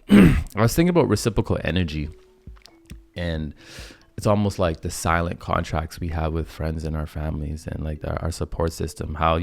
I was thinking about reciprocal energy, and it's almost like the silent contracts we have with friends and our families and like our support system. How,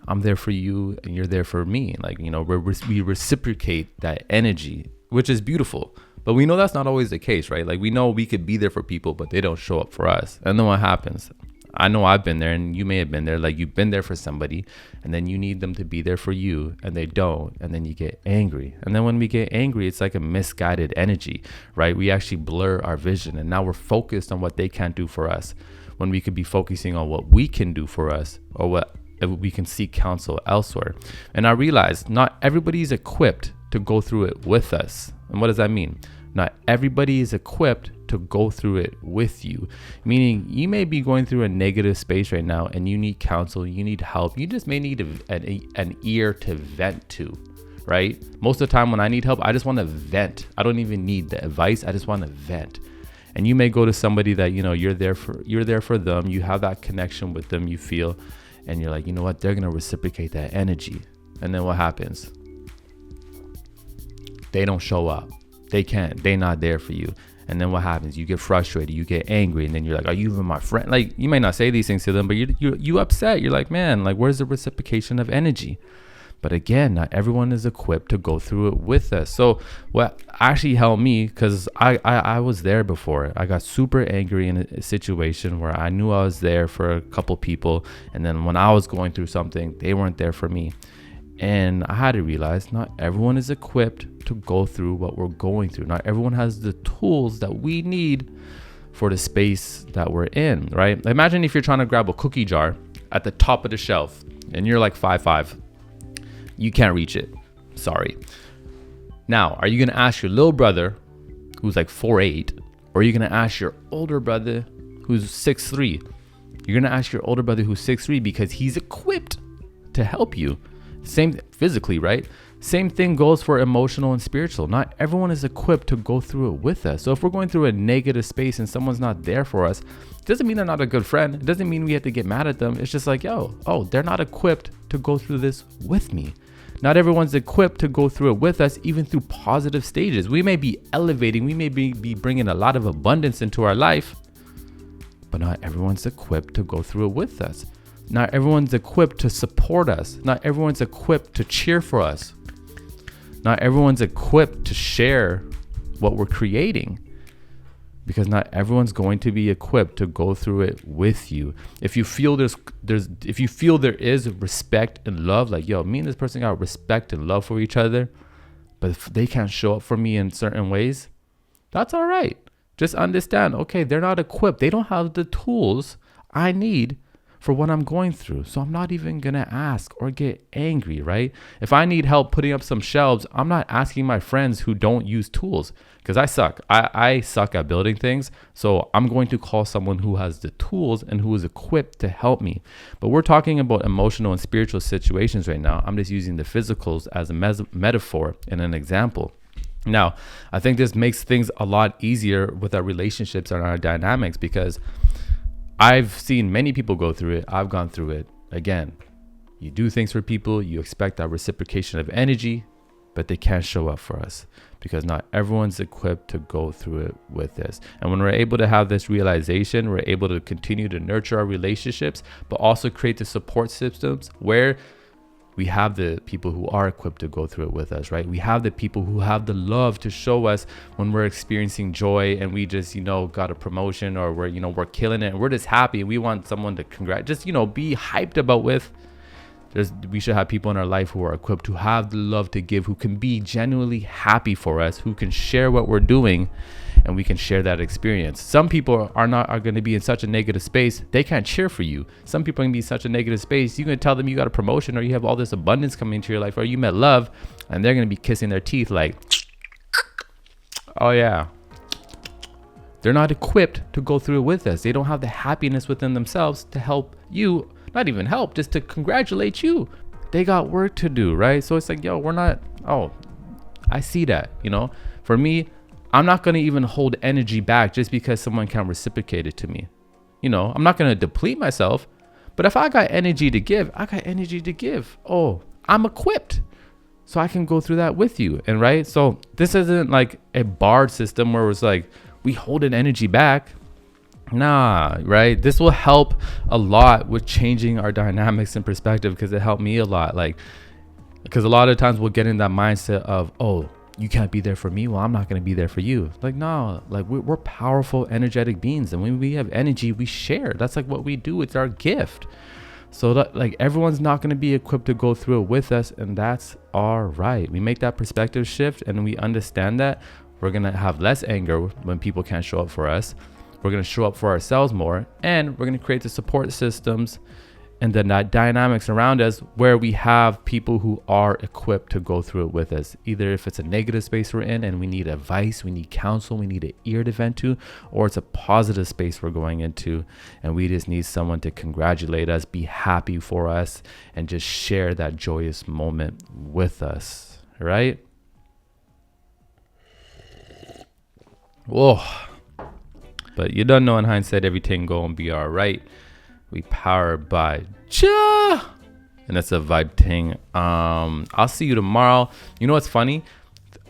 I'm there for you and you're there for me. Like, we reciprocate that energy, which is beautiful. But we know that's not always the case, right? Like, we know we could be there for people, but they don't show up for us. And then what happens? I know I've been there, and you may have been there. Like, you've been there for somebody, and then you need them to be there for you, and they don't. And then you get angry. And then when we get angry, it's like a misguided energy, right? We actually blur our vision, and now we're focused on what they can't do for us, when we could be focusing on what we can do for us, or what we can seek counsel elsewhere. And I realized not everybody is equipped to go through it with us. And what does that mean? Not everybody is equipped to go through it with you. Meaning, you may be going through a negative space right now and you need counsel, you need help. You just may need an ear to vent to, right? Most of the time when I need help, I just want to vent. I don't even need the advice. I just want to vent. And you may go to somebody that, you're there for them. You have that connection with them, you feel, and you're like, you know what? They're going to reciprocate that energy. And then what happens? They don't show up. They can't. They're not there for you. And then what happens? You get frustrated. You get angry. And then you're like, are you even my friend? Like, you may not say these things to them, but you upset. You're like, man, like, where's the reciprocation of energy? But again, not everyone is equipped to go through it with us. So what actually helped me, because I was there before. I got super angry in a situation where I knew I was there for a couple people. And then when I was going through something, they weren't there for me. And I had to realize not everyone is equipped to go through what we're going through. Not everyone has the tools that we need for the space that we're in, right? Imagine if you're trying to grab a cookie jar at the top of the shelf and you're like 5'5". You can't reach it. Sorry. Now, are you going to ask your little brother who's like 4'8", or are you going to ask your older brother who's 6'3"? You're going to ask your older brother who's 6'3" because he's equipped to help you. Same physically, right? Same thing goes for emotional and spiritual. Not everyone is equipped to go through it with us. So if we're going through a negative space and someone's not there for us, it doesn't mean they're not a good friend. It doesn't mean we have to get mad at them. It's just like, they're not equipped to go through this with me. Not everyone's equipped to go through it with us, even through positive stages. We may be elevating, we may be bringing a lot of abundance into our life, but not everyone's equipped to go through it with us. Not everyone's equipped to support us. Not everyone's equipped to cheer for us. Not everyone's equipped to share what we're creating, because not everyone's going to be equipped to go through it with you. If you feel if you feel there is respect and love, like, me and this person got respect and love for each other, but if they can't show up for me in certain ways, that's all right. Just understand, okay, they're not equipped. They don't have the tools I need for what I'm going through. So I'm not even going to ask or get angry, right? If I need help putting up some shelves, I'm not asking my friends who don't use tools, because I suck. I suck at building things. So I'm going to call someone who has the tools and who is equipped to help me. But we're talking about emotional and spiritual situations right now. I'm just using the physicals as a metaphor and an example. Now, I think this makes things a lot easier with our relationships and our dynamics, because I've seen many people go through it. I've gone through it. Again, you do things for people, you expect that reciprocation of energy, but they can't show up for us because not everyone's equipped to go through it with us. And when we're able to have this realization, we're able to continue to nurture our relationships, but also create the support systems where we have the people who are equipped to go through it with us, right? We have the people who have the love to show us when we're experiencing joy and we just, got a promotion, or we're killing it and we're just happy. We want someone to be hyped about with. We should have people in our life who are equipped, who have the love to give, who can be genuinely happy for us, who can share what we're doing, and we can share that experience. Some people are going to be in such a negative space, they can't cheer for you. Some people are going to be in such a negative space, you can tell them you got a promotion, or you have all this abundance coming into your life, or you met love, and they're going to be kissing their teeth like, oh yeah. They're not equipped to go through it with us. They don't have the happiness within themselves to help you. Not even help, just to congratulate you. They got work to do, right? So it's like, we're not, I see that, For me, I'm not going to even hold energy back just because someone can reciprocate it to me. I'm not going to deplete myself, but if I got energy to give, I got energy to give. Oh, I'm equipped. so I can go through that with you. And right, so this isn't like a barred system where it's like we hold an energy back. Nah, right? This will help a lot with changing our dynamics and perspective, because it helped me a lot. Like, because a lot of times we'll get in that mindset of, oh, you can't be there for me, well, I'm not going to be there for you. Like, no, like we're powerful, energetic beings, and when we have energy, we share. That's like what we do. It's our gift. So that, like, everyone's not going to be equipped to go through it with us, and that's all right. We make that perspective shift, and we understand that we're going to have less anger when people can't show up for us. We're going to show up for ourselves more, and we're going to create the support systems and then that dynamics around us where we have people who are equipped to go through it with us. Either if it's a negative space we're in and we need advice, we need counsel, we need an ear to vent to, or it's a positive space we're going into and we just need someone to congratulate us, be happy for us, and just share that joyous moment with us, right? Whoa. But you don't know, in hindsight, everything gonna be all right. We powered by Cha, and that's a vibe thing. I'll see you tomorrow. You know what's funny?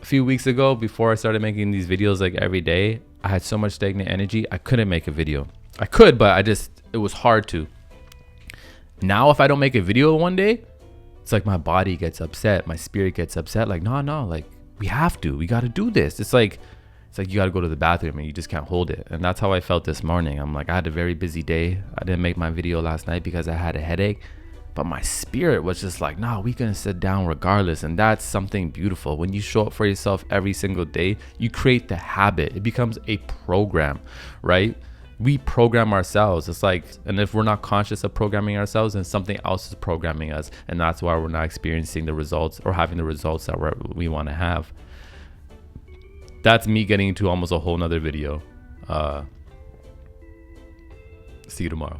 A few weeks ago, before I started making these videos like every day, I had so much stagnant energy, I couldn't make a video. I could, but it was hard to. Now, if I don't make a video one day, it's like my body gets upset, my spirit gets upset. Like, no, like we got to do this. It's like you got to go to the bathroom and you just can't hold it. And that's how I felt this morning. I'm like, I had a very busy day. I didn't make my video last night because I had a headache, but my spirit was just like, nah, we gonna sit down regardless. And that's something beautiful. When you show up for yourself every single day, you create the habit. It becomes a program, right? We program ourselves. It's like, and if we're not conscious of programming ourselves, then something else is programming us. And that's why we're not experiencing the results or having the results that we want to have. That's me getting into almost a whole nother video. See you tomorrow.